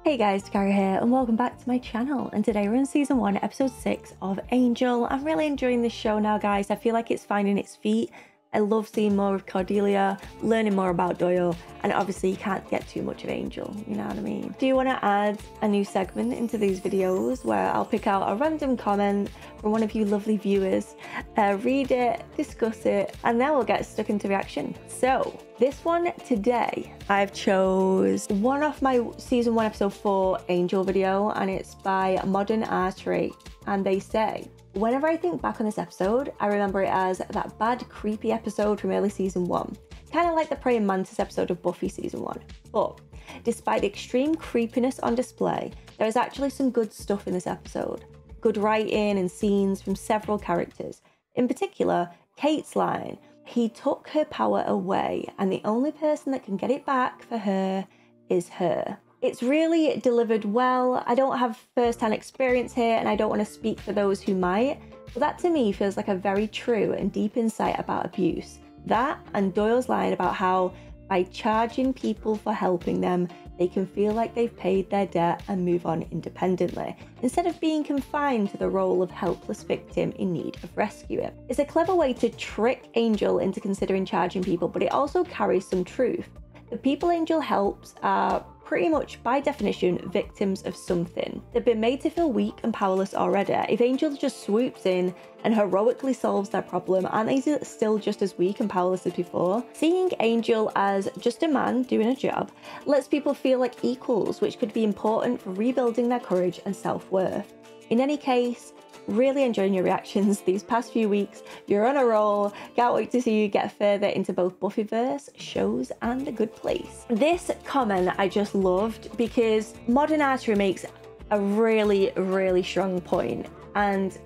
Hey guys, Dakara here and welcome back to my channel, and today we're in season 1 episode 6 of Angel. I'm really enjoying this show now, guys. I feel like it's finding its feet. I love seeing more of Cordelia, learning more about Doyle, and obviously you can't get too much of Angel, you know what I mean? Do you want to add a new segment into these videos where I'll pick out a random comment from one of you lovely viewers, read it, discuss it, and then we'll get stuck into reaction. So this one today, I've chose one off my season 1 episode 4 Angel video, and it's by Moderators, and they say, whenever I think back on this episode, I remember it as that bad, creepy episode from early season 1. Kind of like the Praying Mantis episode of Buffy season 1. But despite the extreme creepiness on display, there is actually some good stuff in this episode. Good writing and scenes from several characters. In particular, Kate's line, "He took her power away, and the only person that can get it back for her is her." It's really delivered well. I don't have first-hand experience here, and I don't want to speak for those who might, but that to me feels like a very true and deep insight about abuse. That and Doyle's line about how by charging people for helping them, they can feel like they've paid their debt and move on independently, instead of being confined to the role of helpless victim in need of rescue. It's a clever way to trick Angel into considering charging people, but it also carries some truth. The people Angel helps are pretty much, by definition, victims of something. They've been made to feel weak and powerless already. If Angel just swoops in and heroically solves their problem, aren't they still just as weak and powerless as before? Seeing Angel as just a man doing a job lets people feel like equals, which could be important for rebuilding their courage and self-worth. In any case, really enjoying your reactions these past few weeks. You're on a roll. Can't wait to see you get further into both Buffyverse, shows, and The Good Place. This comment I just loved because Moderators makes a really, really strong point. And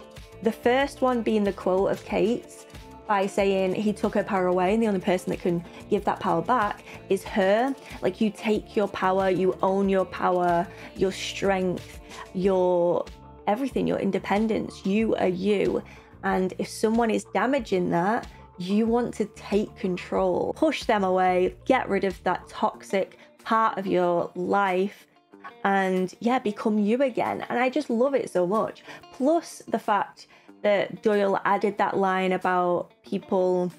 the first one being the quote of Kate's by saying he took her power away and the only person that can give that power back is her. Like, you take your power, you own your power, your strength, your everything, your independence. You are you, and if someone is damaging that, you want to take control, push them away, get rid of that toxic part of your life, and yeah, become you again. And I just love it so much. Plus the fact that Doyle added that line about people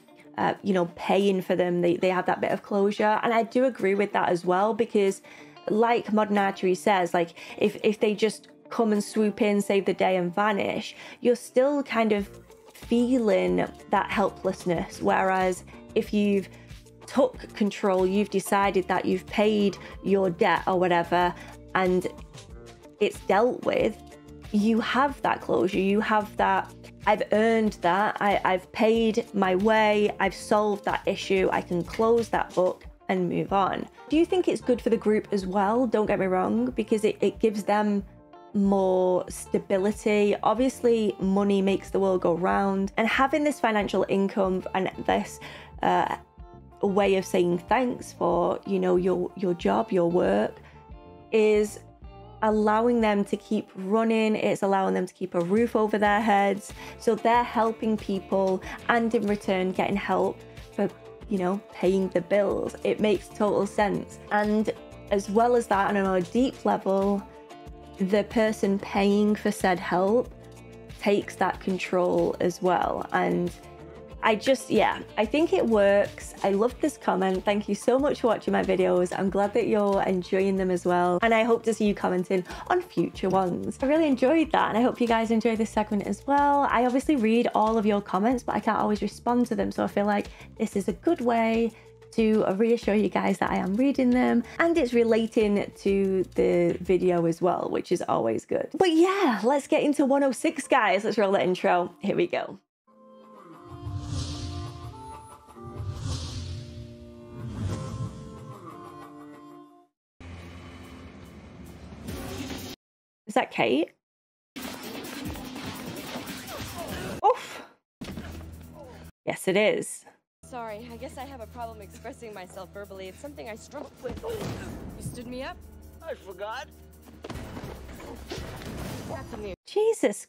you know, paying for them, they have that bit of closure, and I do agree with that as well, because like Moderators says, like if they just come and swoop in, save the day and vanish, you're still kind of feeling that helplessness. Whereas if you've took control, you've decided that you've paid your debt or whatever, and it's dealt with, you have that closure, you have that, I've earned that, I've paid my way, I've solved that issue, I can close that book and move on. Do you think it's good for the group as well? Don't get me wrong, because it gives them more stability. Obviously money makes the world go round, and having this financial income and this way of saying thanks for, you know, your job, your work, is allowing them to keep running. It's allowing them to keep a roof over their heads, so they're helping people and in return getting help for, you know, paying the bills. It makes total sense. And as well as that, on a more deep level, the person paying for said help takes that control as well. And I just, yeah, I think it works. I loved this comment. Thank you so much for watching my videos. I'm glad that you're enjoying them as well, and I hope to see you commenting on future ones. I really enjoyed that, and I hope you guys enjoy this segment as well. I obviously read all of your comments, but I can't always respond to them, so I feel like this is a good way to reassure you guys that I am reading them, and it's relating to the video as well, which is always good. But yeah, let's get into 106, guys. Let's roll that intro. Here we go. Is that Kate? Oof. Yes, it is. Sorry, I guess I have a problem expressing myself verbally. It's something I struggle with. You stood me up? I forgot. Nothing new. Jesus.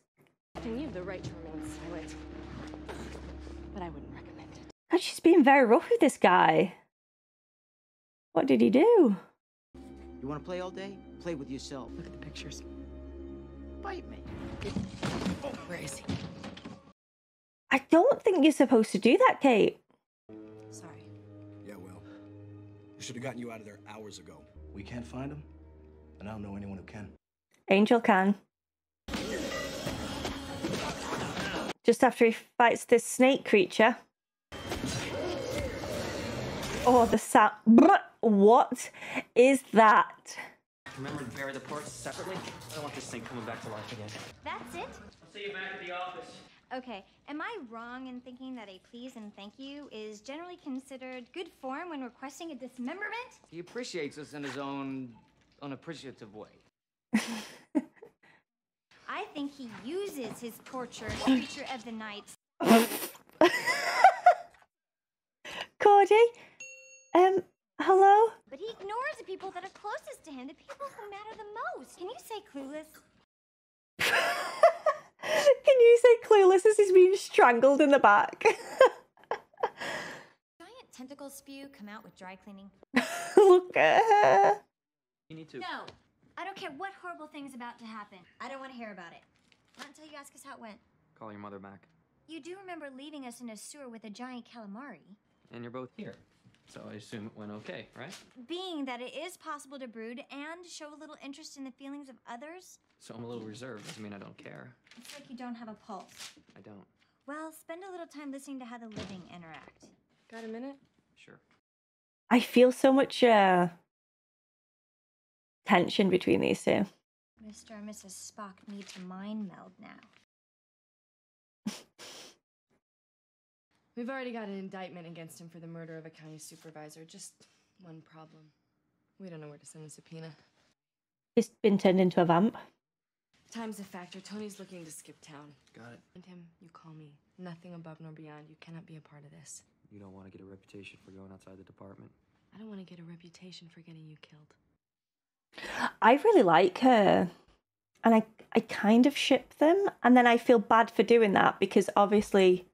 You have the right to remain silent, but I wouldn't recommend it. God, she's being very rough with this guy. What did he do? You want to play all day? Play with yourself. Look at the pictures. Bite me. Oh, where is he? I don't think you're supposed to do that, Kate. Sorry. Yeah, well, we should have gotten you out of there hours ago. We can't find him, and I don't know anyone who can. Angel can. Just after he fights this snake creature. Oh, the sound. What is that? Remember to bury the parts separately? I don't want this thing coming back to life again. That's it? I'll see you back at the office. Okay, am I wrong in thinking that a please and thank you is generally considered good form when requesting a dismemberment? He appreciates us in his own unappreciative way. I think he uses his torture, creature of the night. Cordy? Hello? But he ignores the people that are closest to him, the people who matter the most. Can you say clueless? Can you say clueless as he's being strangled in the back? Giant tentacle spew come out with dry cleaning. Look at her. You need to. No, I don't care what horrible thing's about to happen. I don't want to hear about it. Not until you ask us how it went. Call your mother back. You do remember leaving us in a sewer with a giant calamari? And you're both here. So I assume it went okay, right? Being that it is possible to brood and show a little interest in the feelings of others. So I'm a little reserved. Doesn't mean I don't care. It's like you don't have a pulse. I don't. Well, spend a little time listening to how the living interact. Got a minute? Sure. I feel so much tension between these two. Mr. and Mrs. Spock need to mind meld now. We've already got an indictment against him for the murder of a county supervisor. Just one problem. We don't know where to send a subpoena. He's been turned into a vamp. Time's a factor. Tony's looking to skip town. Got it. And him, you call me. Nothing above nor beyond. You cannot be a part of this. You don't want to get a reputation for going outside the department. I don't want to get a reputation for getting you killed. I really like her. And I kind of ship them. And then I feel bad for doing that because obviously,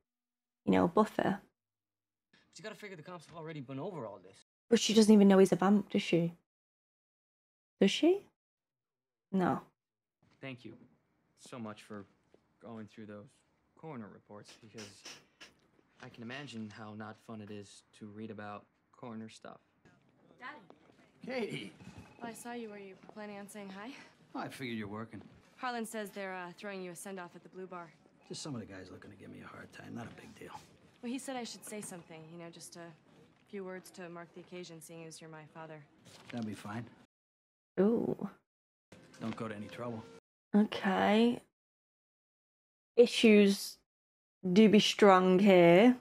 you know, buffer. But you gotta figure the cops have already been over all this. But she doesn't even know he's a vamp, does she? Does she? No. Thank you so much for going through those coroner reports because I can imagine how not fun it is to read about coroner stuff. Daddy. Katie! Well, I saw you. Were you planning on saying hi? Oh, I figured you're working. Harlan says they're throwing you a send-off at the Blue Bar. Just some of the guys looking to give me a hard time. Not a big deal. Well, he said I should say something, you know, just a few words to mark the occasion, seeing as you're my father. That'll be fine. Ooh. Don't go to any trouble. Okay. Issues do be strong here.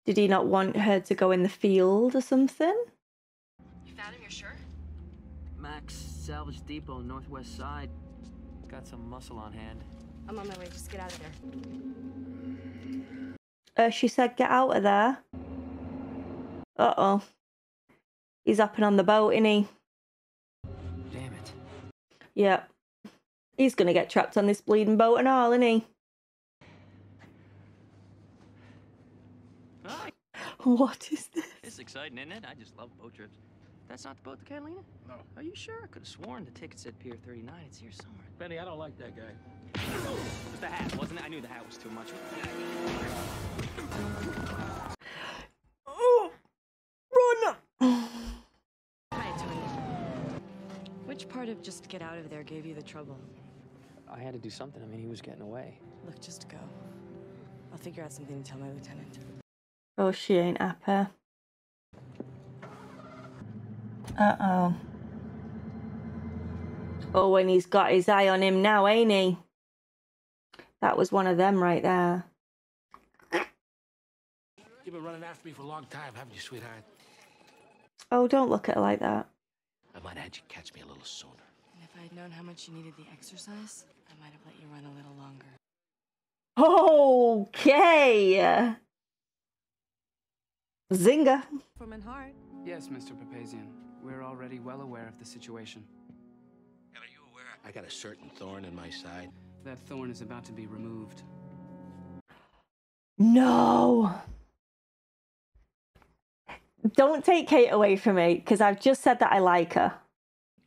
Did he not want her to go in the field or something? You found him, you're sure? Max Salvage Depot, northwest side. Got some muscle on hand. I'm on my way. Just get out of there. She said get out of there. Uh-oh. He's up and on the boat, isn't he? Damn it. Yeah. He's gonna get trapped on this bleeding boat and all, isn't he? Hi. What is this? It's exciting, isn't it? I just love boat trips. That's not the boat to Catalina? No. Are you sure? I could have sworn the ticket said Pier 39. It's here somewhere. Benny, I don't like that guy. It was the hat, wasn't it? I knew the hat was too much. Oh, run! Hi, Tony. Which part of just get out of there gave you the trouble? I had to do something. I mean, he was getting away. Look, just go. I'll figure out something to tell my lieutenant. Oh, she ain't happy. Uh-oh. Oh, and he's got his eye on him now, ain't he? That was one of them right there. You've been running after me for a long time, haven't you, sweetheart? Oh, don't look at her like that. I might have had you catch me a little sooner. And if I'd known how much you needed the exercise, I might have let you run a little longer. Okay. Zinger. Foreman Hart. Yes, Mr. Papazian. We're already well aware of the situation. And are you aware I got a certain thorn in my side? That thorn is about to be removed. No. Don't take Kate away from me, because I've just said that I like her.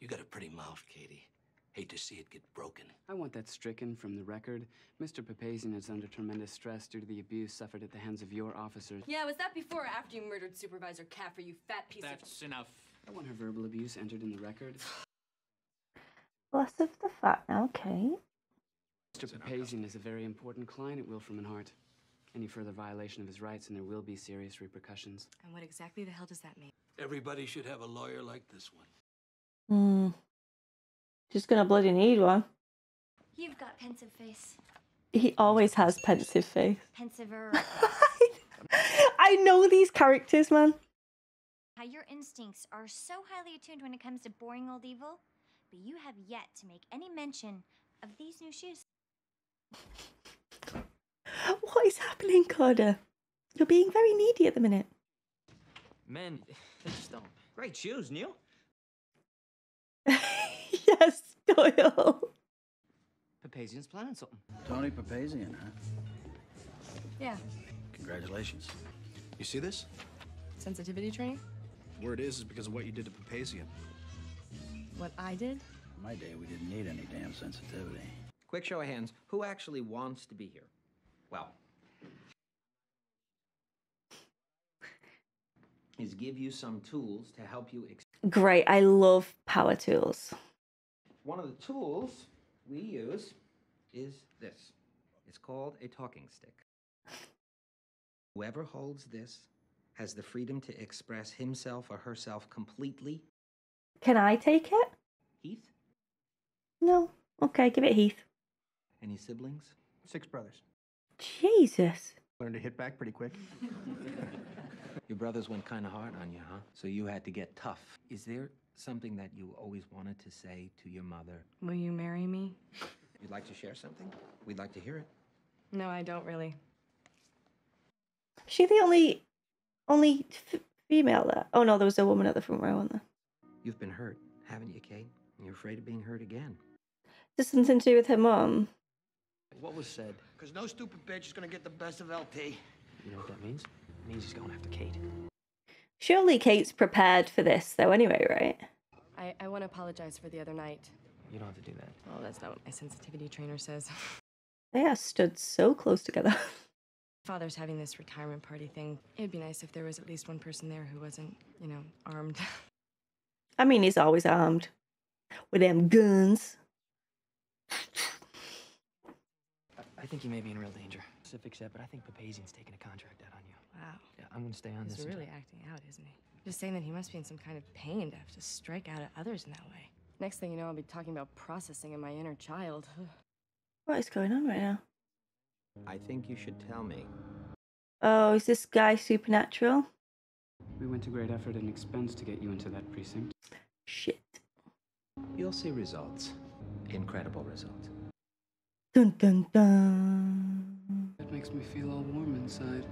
You got a pretty mouth, Katie. Hate to see it get broken. I want that stricken from the record. Mr. Papazian is under tremendous stress due to the abuse suffered at the hands of your officers. Yeah, was that before or after you murdered Supervisor Caffer, you fat piece of... That's enough. I want her verbal abuse entered in the record. Less of the fat now, Kate. Mr. Papazian is a very important client at Wilfram and Hart. Any further violation of his rights, and there will be serious repercussions. And what exactly the hell does that mean? Everybody should have a lawyer like this one. Just gonna bloody need one. You've got pensive face. He always has pensive face. Pensiver. I know these characters, man. How your instincts are so highly attuned when it comes to boring old evil, but you have yet to make any mention of these new shoes. What is happening, Carter? You're being very needy at the minute. Men, they just don't. Great shoes, Neil. Yes, Doyle. Papazian's planning something. Tony Papazian, huh? Yeah. Congratulations. You see this? Sensitivity training? Word is because of what you did to Papazian. What I did? In my day, we didn't need any damn sensitivity. Quick show of hands. Who actually wants to be here? Well, is give you some tools to help you. Great. I love power tools. One of the tools we use is this. It's called a talking stick. Whoever holds this has the freedom to express himself or herself completely. Can I take it? Heath? No. Okay, give it Heath. Any siblings? 6 brothers. Jesus. Learned to hit back pretty quick. Your brothers went kind of hard on you, huh? So you had to get tough. Is there something that you always wanted to say to your mother? Will you marry me? You'd like to share something? We'd like to hear it. No, I don't really. Is she the only female there? Oh no, there was a woman at the front row, wasn't there? You've been hurt, haven't you, Kate? And you're afraid of being hurt again. Is this something to do with her mum? What was said? Because no stupid bitch is gonna get the best of LP. You know what that means? It means he's going after Kate. Surely Kate's prepared for this, though, anyway, right? I want to apologize for the other night. You don't have to do that. Oh, that's not what my sensitivity trainer says. They are stood so close together. Father's having this retirement party thing. It'd be nice if there was at least one person there who wasn't, you know, armed. I mean, he's always armed. With them guns. I think you may be in real danger. Specifics yet, but I think Papazian's taking a contract out on you. Wow. Yeah, I'm gonna stay on this. He's really acting out, isn't he? Just saying that he must be in some kind of pain to have to strike out at others in that way. Next thing you know, I'll be talking about processing in my inner child. What is going on right now? I think you should tell me. Oh, is this guy supernatural? We went to great effort and expense to get you into that precinct. Shit. You'll see results. Incredible results. Dun dun dun. That makes me feel all warm inside.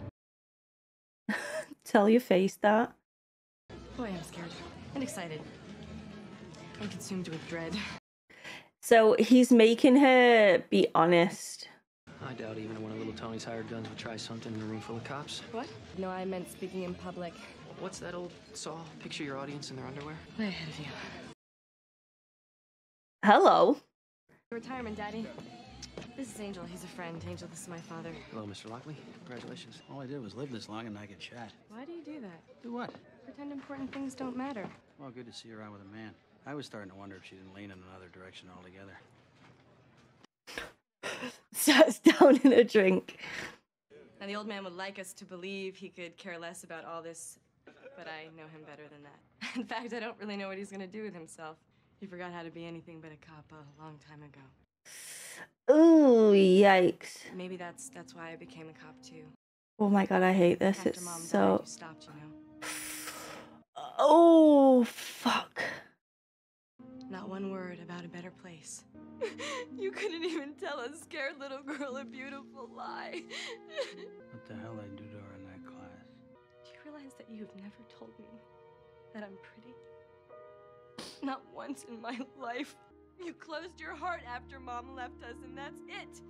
Tell your face that. Boy, I'm scared and excited. I'm consumed with dread. So he's making her be honest. I doubt even one of little Tony's hired guns would try something in a room full of cops. What? No, I meant speaking in public. What's that old saw? Picture your audience in their underwear. Way ahead of you. Hello. Retirement, Daddy. This is Angel. He's a friend. Angel, this is my father. Hello, Mr. Lockley. Congratulations. All I did was live this long and not get shot. Why do you do that? Do what? Pretend important things don't matter. Well, good to see her out with a man. I was starting to wonder if she didn't lean in another direction altogether. Sats down in a drink. Now, the old man would like us to believe he could care less about all this, but I know him better than that. In fact, I don't really know what he's going to do with himself. He forgot how to be anything but a cop a long time ago. Ooh, yikes. Maybe that's why I became a cop, too. Oh my god, I hate this. After It's Mom so... died, you stopped, you know. Oh, fuck. Not one word about a better place. You couldn't even tell a scared little girl a beautiful lie. What the hell I do to her in that class? Do you realize that you've never told me that I'm pretty? Not once in my life. You closed your heart after Mom left us, and that's it.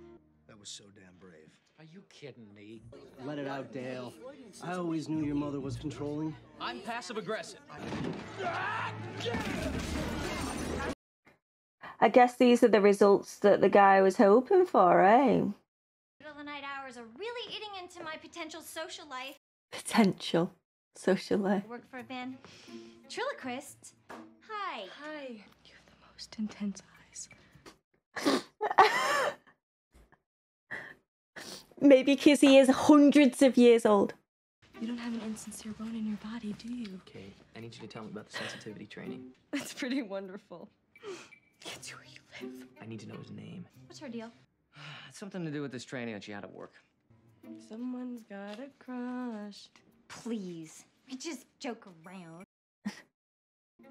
That was so damn brave. Are you kidding me? Let it out, Dale. I always knew your mother was controlling. I'm passive-aggressive. I guess these are the results that the guy was hoping for, eh? Middle of the night hours are really eating into my potential social life. Potential social life. Work for a band. Triloquist. Hi. Hi. You have the most intense eyes. Maybe because he is hundreds of years old. You don't have an insincere bone in your body, do you? Okay, I need you to tell me about the sensitivity training. That's pretty wonderful. It's where you live. I need to know his name. What's her deal? It's something to do with this training that she had at work. Someone's got a crush. Please. We just joke around.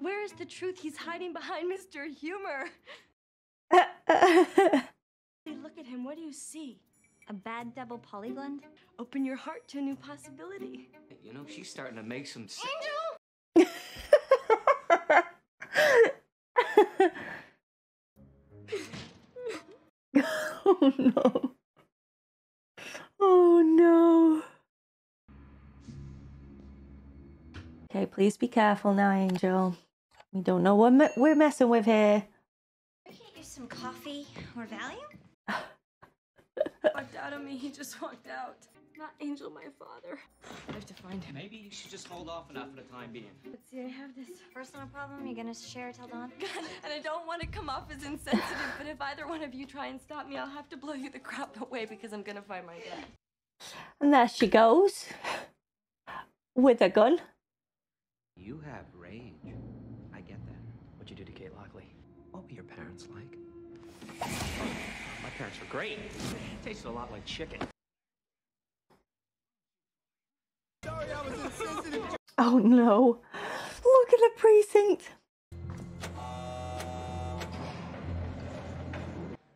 Where is the truth he's hiding behind Mr. Humor? Hey, look at him. What do you see? A bad double polyglot? Open your heart to a new possibility. You know, she's starting to make some sense. Angel! Oh no. Oh no. Okay, please be careful now, Angel. We don't know what we're messing with here. I can't use some coffee or Valium? Walked out on me. He just walked out. Not Angel, my father. I have to find him. Maybe you should just hold off on that for the time being. Let's see, I have this. Personal problem? You're gonna share till dawn? And I don't want to come off as insensitive, but if either one of you try and stop me, I'll have to blow you the crap away because I'm gonna find my dad. And there she goes. With a gun. You have rage. I get that. What'd you do to Kate Lockley? What were your parents like? My parents were great. Tasted a lot like chicken. Sorry, I was insensitive. Oh no. Look at the precinct.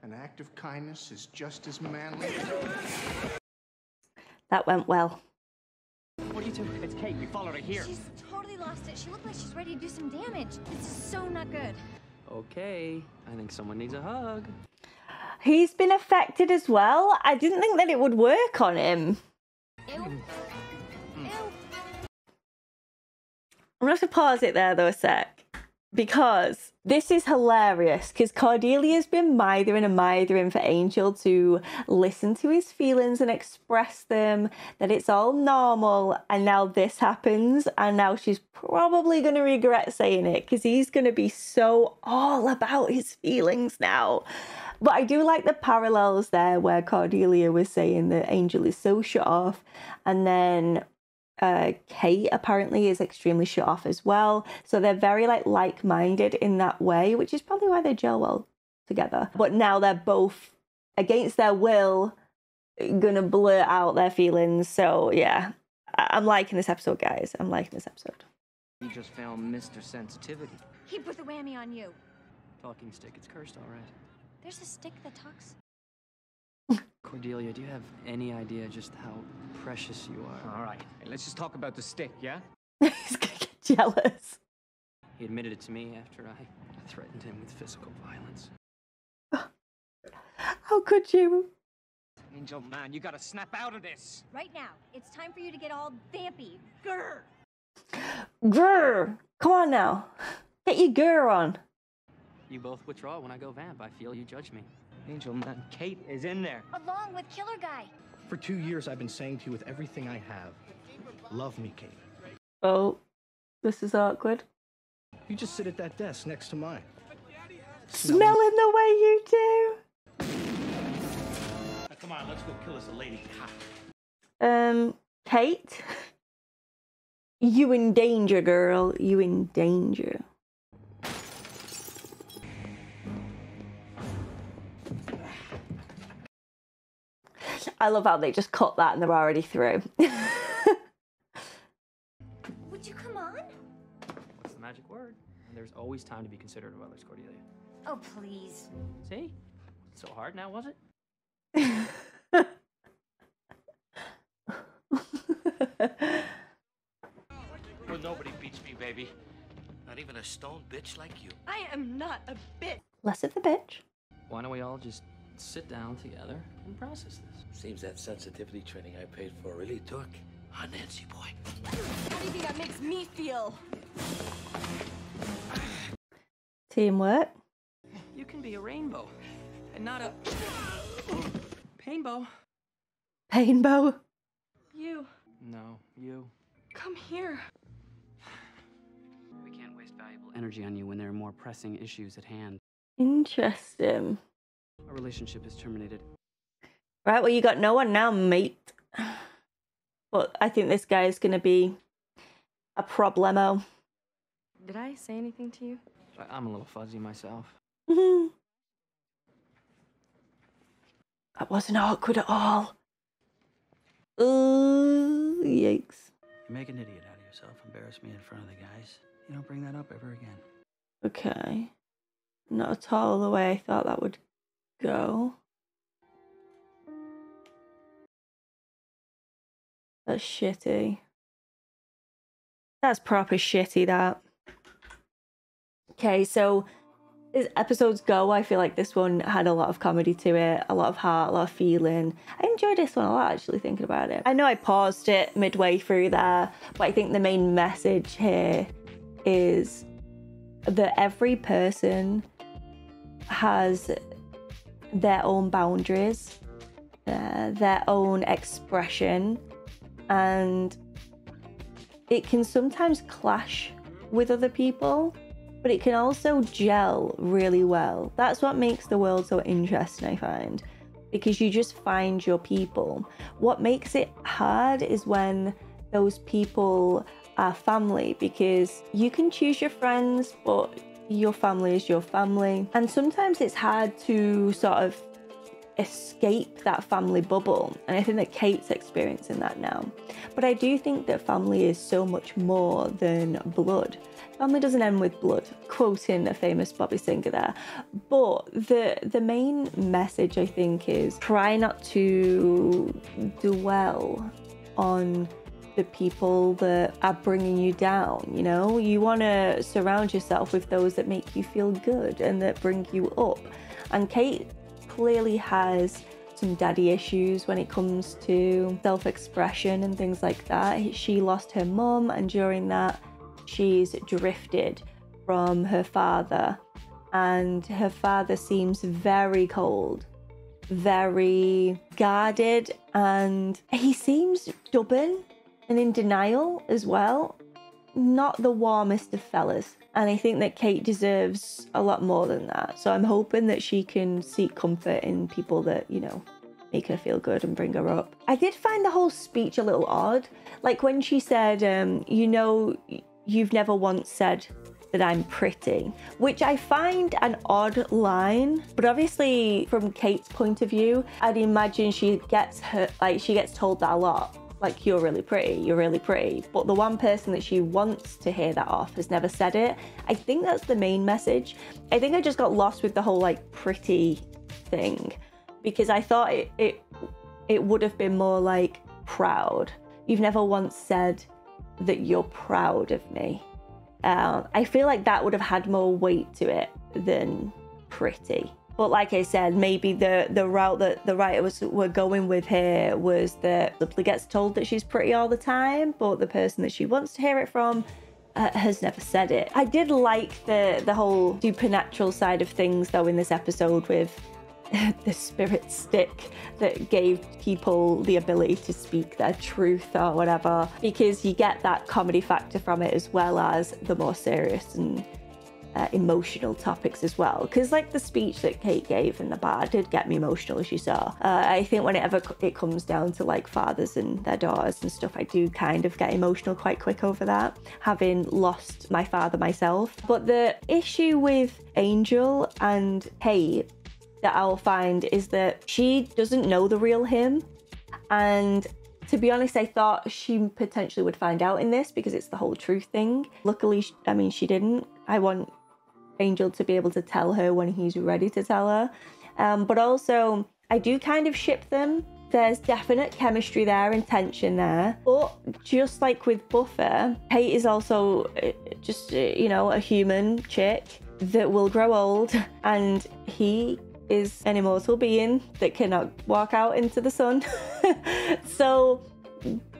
An act of kindness is just as manly. That went well. What are you two? It's Kate. We followed her here. She's totally lost it. She looked like she's ready to do some damage. This is so not good. Okay. I think someone needs a hug. He's been affected as well. I didn't think that it would work on him. Ew. Ew. I'm going to have to pause it there though a sec. Because this is hilarious. Because Cordelia's been mithering for Angel to listen to his feelings and express them. That it's all normal. And now this happens. And now she's probably going to regret saying it. Because he's going to be so all about his feelings now. But I do like the parallels there where Cordelia was saying that Angel is so shut off. And then Kate apparently is extremely shut off as well. So they're very like-minded in that way, which is probably why they gel well together. But now they're both, against their will, gonna blurt out their feelings. So yeah, I'm liking this episode, guys. I'm liking this episode. You just found Mr. Sensitivity. He put the whammy on you. Talking stick. It's cursed, all right. There's a stick that talks. Cordelia, do you have any idea just how precious you are? All right. Hey, let's just talk about the stick, yeah? He's gonna get jealous. He admitted it to me after I threatened him with physical violence. How could you? Angel, man, you gotta snap out of this. Right now, it's time for you to get all vampy. Grr! Grr! Come on now. Get your grr on. You both withdraw when I go vamp. I feel you judge me. Angel, man, Kate is in there. Along with Killer Guy. For 2 years, I've been saying to you with everything I have, love me, Kate. Oh, this is awkward. You just sit at that desk next to mine. Smelling the way you do. Now, come on, let's go kill us a lady cop. Kate? You in danger, girl. You in danger. I love how they just cut that and they're already through. Would you come on? What's the magic word? There's always time to be considerate of others, Cordelia. Oh, please. See? So hard now, was it? Well, nobody beats me, baby. Not even a stone bitch like you. I am not a bitch. Less of the bitch. Why don't we all just sit down together and process this? Seems that sensitivity training I paid for really took. Nancy boy. How do you think that makes me feel? Teamwork. You can be a rainbow, and not a painbow. Painbow. You. No, you. Come here. We can't waste valuable energy on you when there are more pressing issues at hand. Interesting. Our relationship is terminated. Right, well, you got no one now, mate. But I think this guy is going to be a problemo. Did I say anything to you? I'm a little fuzzy myself. That wasn't awkward at all. Yikes. You make an idiot out of yourself, embarrass me in front of the guys. You don't bring that up ever again. Okay. Not at all the way I thought that would go. That's shitty. That's proper shitty, that. Okay, so as episodes go, I feel like this one had a lot of comedy to it, a lot of heart, a lot of feeling. I enjoyed this one a lot, actually, thinking about it. I know I paused it midway through there, but I think the main message here is that every person has their own boundaries, their own expression, and it can sometimes clash with other people, but it can also gel really well. That's what makes the world so interesting, I find, because you just find your people. What makes it hard is when those people are family, because you can choose your friends, but your family is your family. And sometimes it's hard to sort of escape that family bubble, and I think that Kate's experiencing that now. But I do think that family is so much more than blood. Family doesn't end with blood, quoting a famous Bobby singer there. But the main message, I think, is try not to dwell on the people that are bringing you down. You know, you want to surround yourself with those that make you feel good and that bring you up. And Kate clearly has some daddy issues when it comes to self-expression and things like that. She lost her mum, and during that she's drifted from her father, and her father seems very cold, very guarded, and he seems stubborn and in denial as well. Not the warmest of fellas. And I think that Kate deserves a lot more than that. So I'm hoping that she can seek comfort in people that, you know, make her feel good and bring her up. I did find the whole speech a little odd. Like when she said, you know, you've never once said that I'm pretty, which I find an odd line. But obviously from Kate's point of view, I'd imagine she gets told that a lot. Like, you're really pretty, you're really pretty. But the one person that she wants to hear that off has never said it. I think that's the main message. I think I just got lost with the whole like pretty thing, because I thought it would have been more like proud. You've never once said that you're proud of me. I feel like that would have had more weight to it than pretty. But like I said, maybe the route that the writers were going with here was that Ripley gets told that she's pretty all the time, but the person that she wants to hear it from has never said it. I did like the whole supernatural side of things, though, in this episode, with the spirit stick that gave people the ability to speak their truth or whatever, because you get that comedy factor from it, as well as the more serious and emotional topics as well. Because like the speech that Kate gave in the bar did get me emotional, as you saw. I think whenever it comes down to like fathers and their daughters and stuff, I do kind of get emotional quite quick over that, having lost my father myself. But the issue with Angel and Kate that I'll find is that she doesn't know the real him. And to be honest, I thought she potentially would find out in this, because it's the whole truth thing. Luckily, she didn't. I want Angel to be able to tell her when he's ready to tell her. But also, I do kind of ship them. There's definite chemistry there and tension there. But just like with Buffer, Kate is also just, you know, a human chick that will grow old, and he is an immortal being that cannot walk out into the sun. So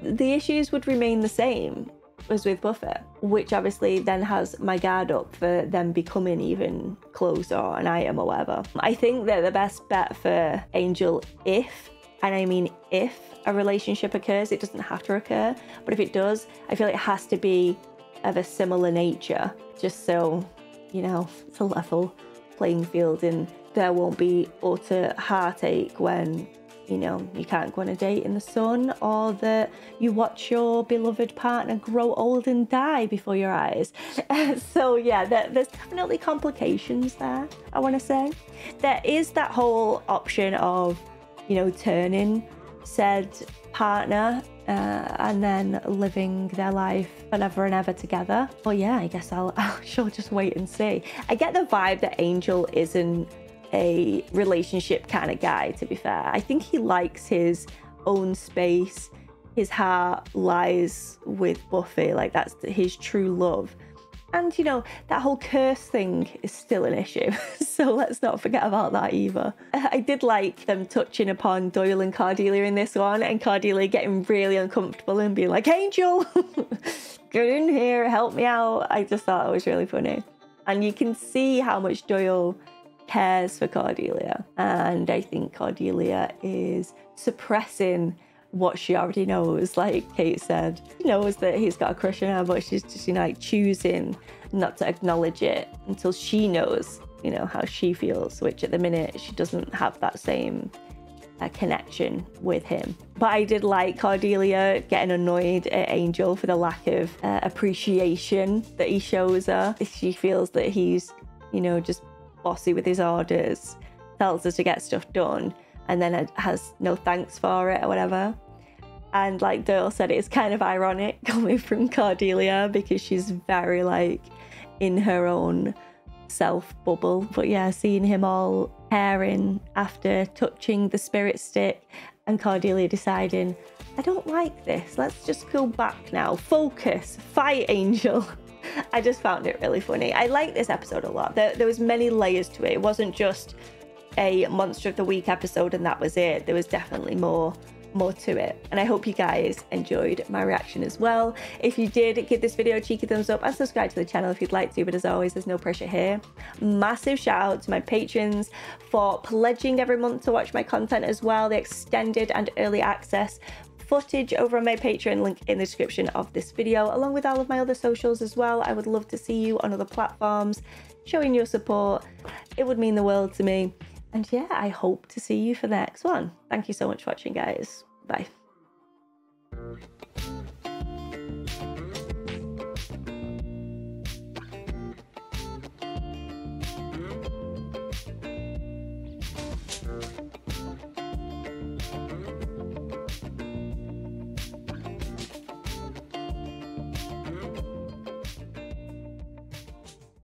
the issues would remain the same as with Buffy, which obviously then has my guard up for them becoming even closer or an item or whatever. I think that the best bet for Angel, if, and I mean if, a relationship occurs, it doesn't have to occur, but if it does, I feel like it has to be of a similar nature, just so, you know, it's a level playing field and there won't be utter heartache when, you know, you can't go on a date in the sun, or that you watch your beloved partner grow old and die before your eyes. So yeah, there's definitely complications there, I want to say. There is that whole option of, you know, turning said partner and then living their life forever and ever together. Well, yeah, I guess I'll sure just wait and see. I get the vibe that Angel isn't a relationship kind of guy, to be fair. I think he likes his own space. His heart lies with Buffy, like that's his true love. And, you know, that whole curse thing is still an issue. So let's not forget about that either. I did like them touching upon Doyle and Cordelia in this one, and Cordelia getting really uncomfortable and being like, Angel, get in here, help me out. I just thought it was really funny. And you can see how much Doyle cares for Cordelia. And I think Cordelia is suppressing what she already knows. Like Kate said, she knows that he's got a crush on her, but she's just, you know, like choosing not to acknowledge it until she knows, you know, how she feels, which at the minute she doesn't have that same connection with him. But I did like Cordelia getting annoyed at Angel for the lack of appreciation that he shows her. She feels that he's, you know, just bossy with his orders, tells her to get stuff done, and then has no thanks for it or whatever. And like Doyle said, it's kind of ironic coming from Cordelia because she's very like in her own self bubble. But yeah, seeing him all caring after touching the spirit stick and Cordelia deciding, I don't like this, let's just go back now, focus, fight Angel. I just found it really funny. I liked this episode a lot. There was many layers to it. It wasn't just a Monster of the Week episode and that was it. There was definitely more to it, and I hope you guys enjoyed my reaction as well. If you did, give this video a cheeky thumbs up and subscribe to the channel if you'd like to, but as always, there's no pressure here. Massive shout out to my patrons for pledging every month to watch my content as well. The extended and early access footage over on my Patreon, link in the description of this video, along with all of my other socials as well. I would love to see you on other platforms showing your support. It would mean the world to me. And yeah, I hope to see you for the next one. Thank you so much for watching, guys. Bye.